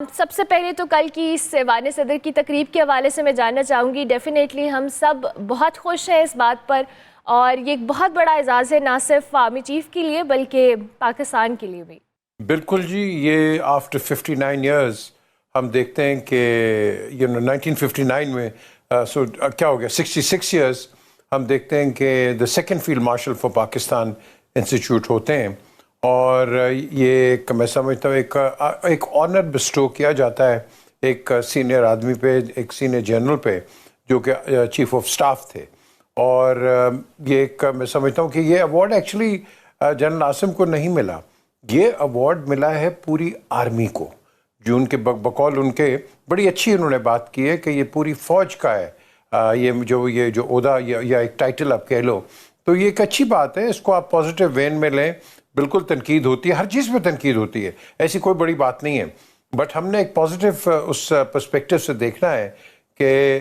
سب سے پہلے تو کل کی اس ایوان صدر کی تقریب کے حوالے سے میں جاننا چاہوں گی. ڈیفینیٹلی ہم سب بہت خوش ہیں اس بات پر، اور یہ ایک بہت بڑا اعزاز ہے نہ صرف آرمی چیف کے لیے بلکہ پاکستان کے لیے بھی. بالکل جی، یہ آفٹر 59 ایئرز ہم دیکھتے ہیں کہ 1959 میں کیا ہو گیا 66 ایئرز ہم دیکھتے ہیں کہ the second field marshal for Pakistan institute ہوتے ہیں، اور یہ میں سمجھتا ہوں ایک آنر بسٹو کیا جاتا ہے ایک سینئر آدمی پہ، ایک سینئر جنرل پہ جو کہ چیف آف سٹاف تھے. اور یہ ایک میں سمجھتا ہوں کہ یہ ایوارڈ ایکچولی جنرل عاصم کو نہیں ملا، یہ ایوارڈ ملا ہے پوری آرمی کو، جو ان کے بقول ان کے بڑی اچھی انہوں نے بات کی ہے کہ یہ پوری فوج کا ہے. یہ جو عہدہ یا ایک ٹائٹل آپ کہہ لو، تو یہ ایک اچھی بات ہے، اس کو آپ پازیٹیو وین میں لیں. بالکل تنقید ہوتی ہے، ہر چیز پہ تنقید ہوتی ہے، ایسی کوئی بڑی بات نہیں ہے، بٹ ہم نے ایک پازیٹیو اس پرسپیکٹیو سے دیکھنا ہے کہ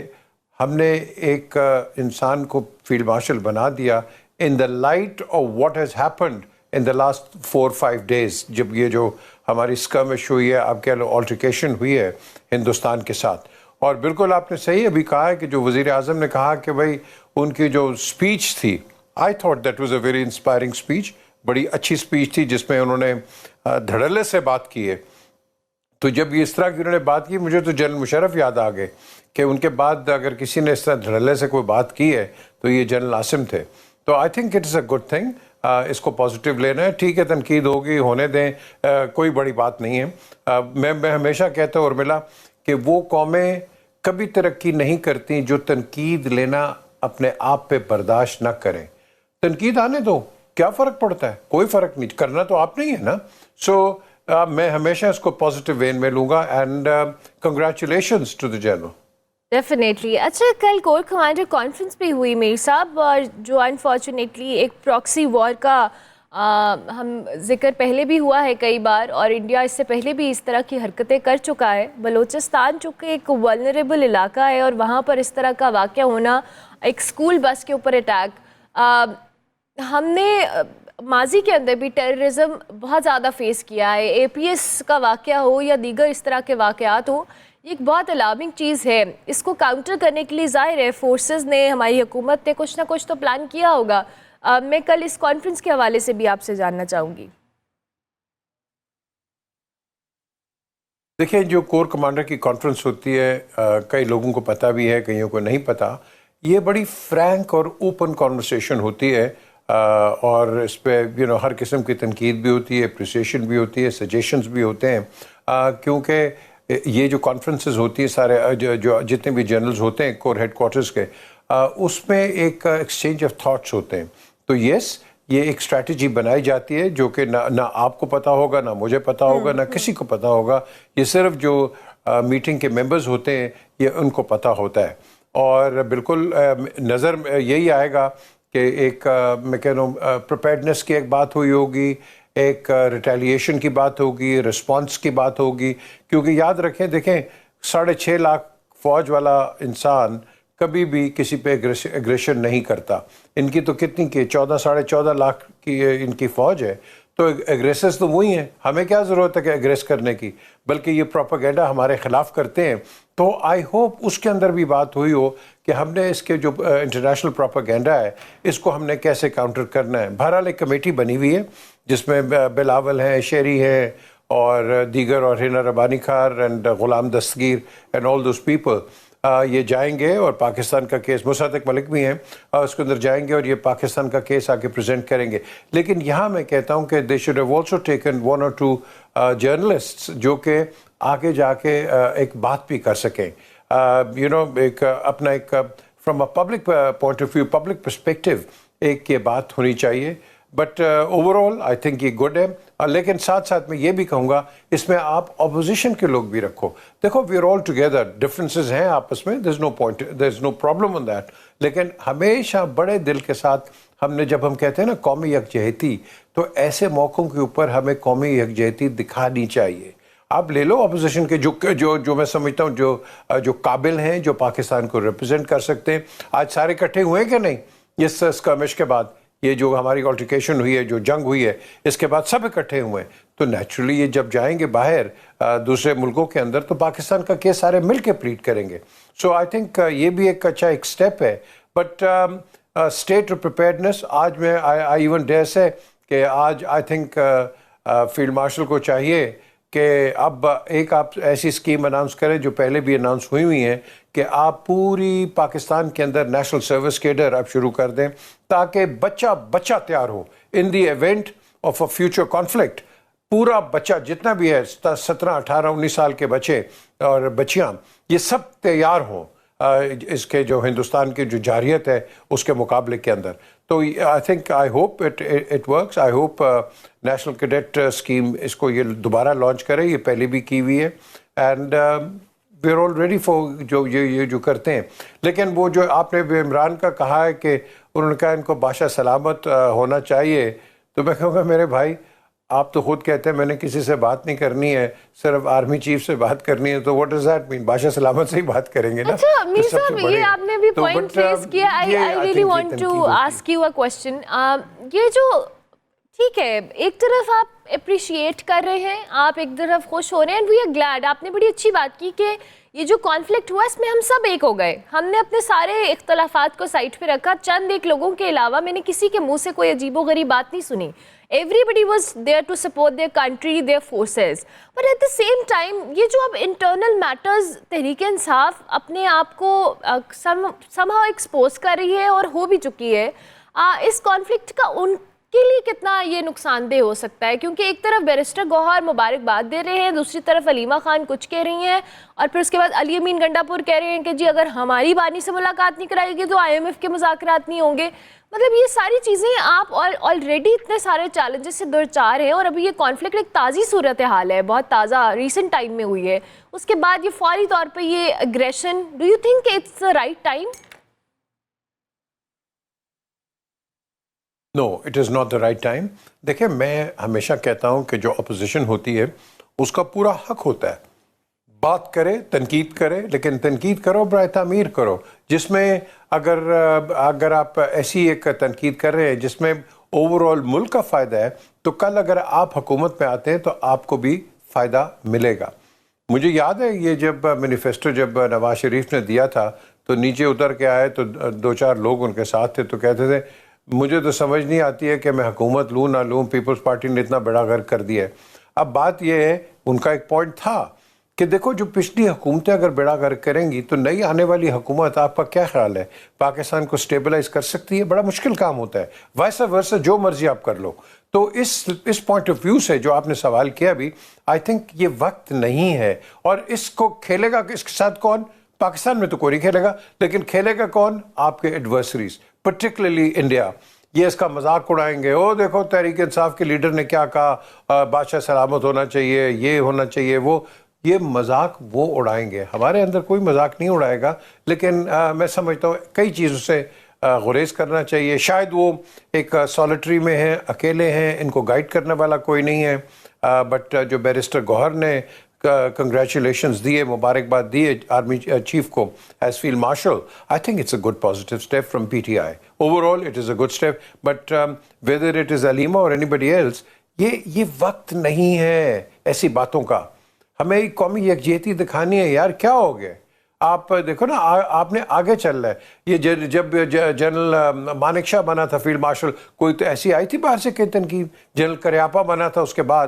ہم نے ایک انسان کو فیلڈ مارشل بنا دیا in the light of what has happened in the last 4-5 days، جب یہ جو ہماری اسکرمش ہوئی ہے، آپ کہہ لو آلٹریکیشن ہوئی ہے ہندوستان کے ساتھ. اور بالکل آپ نے صحیح ابھی کہا ہے کہ جو وزیر اعظم نے کہا کہ بھائی ان کی جو اسپیچ تھی، I thought that was a very inspiring speech, بڑی اچھی اسپیچ تھی جس میں انہوں نے دھڑلے سے بات کی ہے. تو جب یہ اس طرح کی انہوں نے بات کی، مجھے تو جنرل مشرف یاد آ گئے کہ ان کے بعد اگر کسی نے اس طرح دھڑلے سے کوئی بات کی ہے تو یہ جنرل عاصم تھے. تو I think it is a good thing, اس کو پازیٹیو لینا ہے. ٹھیک ہے، تنقید ہوگی، ہونے دیں، کوئی بڑی بات نہیں ہے. میں ہمیشہ کہتا ہوں ارملا کہ وہ قومیں کبھی ترقی نہیں کرتی جو تنقید لینا اپنے آپ پہ برداشت نہ کریں. تنقید آنے دو، کیا فرق پڑتا ہے؟ کوئی فرق نہیں، کرنا تو آپ نہیں ہے نا. سو میں ہمیشہ اس کو پازیٹیو وین میں لوں گا، and congratulations to the general. Definitely. اچھا، کل کور کمانڈر کانفرنس بھی ہوئی میر صاحب، اور جو انفارچونیٹلی ایک پراکسی وار کا ہم ذکر پہلے بھی ہوا ہے کئی بار، اور انڈیا اس سے پہلے بھی اس طرح کی حرکتیں کر چکا ہے. بلوچستان چونکہ ایک ولنریبل علاقہ ہے، اور وہاں پر اس طرح کا واقعہ ہونا، ایک اسکول بس کے اوپر اٹیک، ہم نے ماضی کے اندر بھی ٹیررزم بہت زیادہ فیس کیا ہے. اے پی ایس کا واقعہ ہو یا دیگر اس طرح کے واقعات ہوں، یہ ایک بہت الارمنگ چیز ہے. اس کو کاؤنٹر کرنے کے لیے ظاہر ہے فورسز نے، ہماری حکومت نے کچھ نہ کچھ تو پلان کیا ہوگا. میں کل اس کانفرنس کے حوالے سے بھی آپ سے جاننا چاہوں گی. دیکھیں، جو کور کمانڈر کی کانفرنس ہوتی ہے، کئی لوگوں کو پتہ بھی ہے، کئیوں کو نہیں پتہ. یہ بڑی فرینک اور اوپن کانورسیشن ہوتی ہے، اور اس پہ ہر قسم کی تنقید بھی ہوتی ہے، اپریسیشن بھی ہوتی ہے، سجیشنز بھی ہوتے ہیں. کیونکہ یہ جو کانفرنسز ہوتی ہیں، سارے جو جتنے بھی جنرلز ہوتے ہیں کور ہیڈ کوارٹرز کے، اس میں ایک ایکسچینج آف تھاٹس ہوتے ہیں. تو یس، یہ ایک اسٹریٹجی بنائی جاتی ہے جو کہ نہ آپ کو پتہ ہوگا، نہ مجھے پتہ ہوگا، نہ کسی کو پتہ ہوگا. یہ صرف جو میٹنگ کے ممبرز ہوتے ہیں، یہ ان کو پتہ ہوتا ہے. اور بالکل نظر یہی آئے گا کہ ایک میں کہہ رہا ہوں پریپیئرڈنس کی ایک بات ہوئی ہوگی، ایک ریٹیلیشن کی بات ہوگی، رسپانس کی بات ہوگی. کیونکہ یاد رکھیں، دیکھیں 6.5 لاکھ فوج والا انسان کبھی بھی کسی پہ ایگریشن نہیں کرتا. ان کی تو کتنی کی 14-14.5 لاکھ کی ان کی فوج ہے، تو ایگریسرز تو وہی ہیں. ہمیں کیا ضرورت ہے کہ ایگریس کرنے کی، بلکہ یہ پروپیگنڈا ہمارے خلاف کرتے ہیں. تو آئی ہوپ اس کے اندر بھی بات ہوئی ہو کہ ہم نے اس کے جو انٹرنیشنل پروپیگنڈا ہے، اس کو ہم نے کیسے کاؤنٹر کرنا ہے. بہرحال ایک کمیٹی بنی ہوئی ہے جس میں بلاول ہیں، شیری ہیں، اور دیگر، اور ہینا ربانی Khar and Ghulam Dastgir and all those people. یہ جائیں گے اور پاکستان کا کیس، مصدق ملک بھی ہیں، اس کے اندر جائیں گے اور یہ پاکستان کا کیس آگے پریزنٹ کریں گے. لیکن یہاں میں کہتا ہوں کہ they should have also taken 1 or 2 journalist جو کہ آگے جا کے ایک بات بھی کر سکیں. ایک اپنا ایک from a public point of view, public perspective ایک یہ بات ہونی چاہیے. But overall I think یہ گڈ ہے. لیکن ساتھ ساتھ میں یہ بھی کہوں گا، اس میں آپ اپوزیشن کے لوگ بھی رکھو. دیکھو، we are all together, differences ہیں آپس میں، دیر از نو پرابلم آن دیٹ. لیکن ہمیشہ بڑے دل کے ساتھ جب ہم کہتے ہیں نا قومی یکجہتی، تو ایسے موقعوں کے اوپر ہمیں قومی یکجہتی دکھانی چاہیے. آپ لے لو اپوزیشن کے جو میں سمجھتا ہوں جو قابل ہیں، جو پاکستان کو ریپرزینٹ کر سکتے ہیں. آج سارے اکٹھے ہوئے کہ نہیں؟ اس اسکرمش کے بعد، یہ جو ہماری آلٹریکیشن ہوئی ہے، جو جنگ ہوئی ہے، اس کے بعد سب اکٹھے ہوئے ہیں. تو نیچرلی یہ جب جائیں گے باہر دوسرے ملکوں کے اندر تو پاکستان کا کیس سارے مل کے پلیٹ کریں گے. سو آئی تھنک یہ بھی ایک اچھا ایک اسٹیپ ہے. بٹ اسٹیٹ پریپیئرڈنس آج میں آئی ایون ڈیئر سے کہ آج آئی تھنک فیلڈ مارشل کو چاہیے کہ اب ایک آپ ایسی اسکیم اناؤنس کریں جو پہلے بھی اناؤنس ہوئی ہیں کہ آپ پوری پاکستان کے اندر نیشنل سروس کیڈر آپ شروع کر دیں تاکہ بچہ تیار ہو in the event of a future conflict. پورا بچہ جتنا بھی ہے 17 18 19 سال کے بچے اور بچیاں یہ سب تیار ہوں اس کے جو ہندوستان کی جو جارحیت ہے اس کے مقابلے کے اندر. تو I think I hope it works. I hope national cadet scheme اس کو یہ دوبارہ لانچ کرے. یہ پہلے بھی کی ہوئی ہے and we are all ready for جو یہ جو کرتے ہیں. لیکن وہ جو آپ نے عمران کا کہا ہے کہ انہوں نے کہا ان کو بادشاہ سلامت ہونا چاہیے, تو میں کہوں گا میرے بھائی آپ تو خود کہتے ہیں میں نے کسی سے بات نہیں کرنی ہے, صرف آرمی چیف سے بات کرنی ہے, تو واٹ ڈز دیٹ مین؟ بادشاہ سلامت سے ہی بات کریں گے نا. اچھا میر صاحب یہ آپ نے بھی پوائنٹ ریز کیا. I really want to ask you a question. یہ جو ٹھیک ہے ایک طرف آپ اپریشیٹ کر رہے ہیں, آپ ایک طرف خوش ہو رہے ہیں, اینڈ وی آر گلیڈ. آپ نے بڑی اچھی بات کی کہ یہ جو کانفلکٹ ہوا اس میں ہم سب ایک ہو گئے, ہم نے اپنے سارے اختلافات کو سائڈ پہ رکھا. چند ایک لوگوں کے علاوہ میں نے کسی کے منہ سے کوئی عجیب و غریب بات نہیں سنی. Everybody was there to support their country, their forces. But at the same time, یہ جو اب internal matters تحریک انصاف اپنے آپ کو somehow expose کر رہی ہے اور ہو بھی چکی ہے, اس کانفلکٹ کا ان کے لیے کتنا یہ نقصان دہ ہو سکتا ہے؟ کیونکہ ایک طرف بیرسٹر گوہر مبارکباد دے رہے ہیں, دوسری طرف علیمہ خان کچھ کہہ رہی ہیں, اور پھر اس کے بعد علی امین گنڈا پور کہہ رہے ہیں کہ جی اگر ہماری بانی سے ملاقات نہیں کرائے گی تو IMF کے مذاکرات نہیں ہوں گے. مطلب یہ ساری چیزیں آپ آلریڈی اتنے سارے چیلنجز سے دوچار ہیں, اور ابھی یہ کانفلکٹ ایک تازی صورتحال ہے, بہت تازہ ریسنٹ ٹائم میں ہوئی ہے. اس کے بعد یہ فوری طور پہ یہ aggression, do you think it's the right time? No, it is not the right time. دیکھیں میں ہمیشہ کہتا ہوں کہ جو اپوزیشن ہوتی ہے اس کا پورا حق ہوتا ہے بات کرے, تنقید کرے, لیکن تنقید کرو برائے تعمیر کرو, جس میں اگر آپ ایسی ایک تنقید کر رہے ہیں جس میں اوور آل ملک کا فائدہ ہے, تو کل اگر آپ حکومت میں آتے ہیں تو آپ کو بھی فائدہ ملے گا. مجھے یاد ہے یہ جب مینیفیسٹو جب نواز شریف نے دیا تھا تو نیچے اتر کے آئے تو 2-4 لوگ ان کے ساتھ تھے, تو کہتے تھے مجھے تو سمجھ نہیں آتی ہے کہ میں حکومت لوں نہ لوں, پیپلز پارٹی نے اتنا بڑا غرق کر دیا ہے. اب بات یہ ہے, ان کا ایک پوائنٹ تھا کہ دیکھو جو پچھلی حکومتیں اگر بیڑا غرق کریں گی تو نئی آنے والی حکومت آپ کا کیا خیال ہے پاکستان کو سٹیبلائز کر سکتی ہے؟ بڑا مشکل کام ہوتا ہے. ویسا ورسا جو مرضی آپ کر لو. تو اس پوائنٹ آف ویو سے جو آپ نے سوال کیا بھی, آئی تھنک یہ وقت نہیں ہے. اور اس کو کھیلے گا اس کے ساتھ کون؟ پاکستان میں تو کوئی نہیں کھیلے گا, لیکن کھیلے گا کون؟ آپ کے ایڈورسریز, پرٹیکولرلی انڈیا. یہ اس کا مذاق اڑائیں گے, او دیکھو تحریک انصاف کے لیڈر نے کیا کہا, بادشاہ سلامت ہونا چاہیے, یہ ہونا چاہیے, وہ یہ مذاق وہ اڑائیں گے. ہمارے اندر کوئی مذاق نہیں اڑائے گا, لیکن میں سمجھتا ہوں کئی چیزوں سے گریز کرنا چاہیے. شاید وہ ایک سالٹری میں ہیں, اکیلے ہیں, ان کو گائیڈ کرنے والا کوئی نہیں ہے. بٹ جو بیرسٹر گوہر نے کنگریچولیشنز دیے, مبارکباد دیے آرمی چیف کو as field marshal, I think it's a good positive step from PTI. Overall it is a good step. But whether it is Aleema اور اینی بڈی ایلس, یہ وقت نہیں ہے ایسی باتوں کا. ہمیں قومی یکجہتی دکھانی ہے. یار کیا ہو گیا؟ آپ دیکھو نا, آپ نے آگے چل رہا ہے. یہ جب جنرل مانک شاہ بنا تھا فیلڈ مارشل, کوئی تو ایسی آئی تھی باہر سے کہ تنقید؟ جنرل کریاپا بنا تھا اس کے بعد,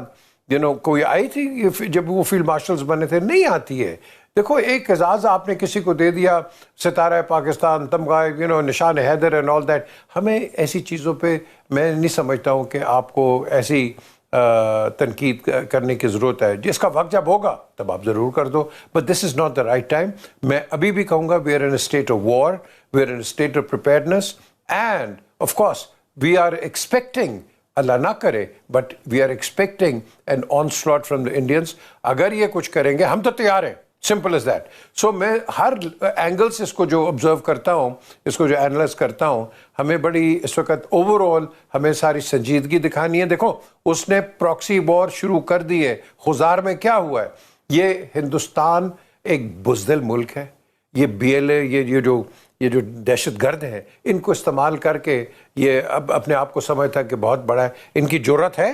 کوئی آئی تھی جب وہ فیلڈ مارشلز بنے تھے؟ نہیں آتی ہے. دیکھو ایک اعزاز آپ نے کسی کو دے دیا, ستارہ پاکستان, تمغہ, نشان حیدر اینڈ آل دیٹ. ہمیں ایسی چیزوں پہ میں نہیں سمجھتا ہوں کہ آپ کو ایسی تنقید کرنے کی ضرورت ہے. جس کا وقت جب ہوگا تب آپ ضرور کر دو, but this is not the right time. میں ابھی بھی کہوں گا we are in a state of war, we are in a state of preparedness, and of course we are expecting, اللہ نہ کرے but we are expecting an onslaught from the Indians. اگر یہ کچھ کریں گے ہم تو تیار ہیں, سمپل از دیٹ. سو میں ہر اینگل سے اس کو جو آبزرو کرتا ہوں, اس کو جو اینالائز کرتا ہوں, ہمیں بڑی اس وقت اوور آل ہمیں ساری سنجیدگی دکھانی ہے. دیکھو اس نے پراکسی وار شروع کر دی ہے. خزار میں کیا ہوا ہے؟ یہ ہندوستان ایک بزدل ملک ہے. یہ BLA, یہ جو دہشت گرد ہیں, ان کو استعمال کر کے یہ اب اپنے آپ کو سمجھتا ہے کہ بہت بڑا ہے. ان کی جرت ہے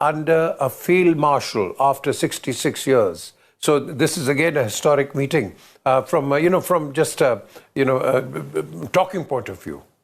under a field marshal after 66 years. So this is again a historic meeting from just talking point of view.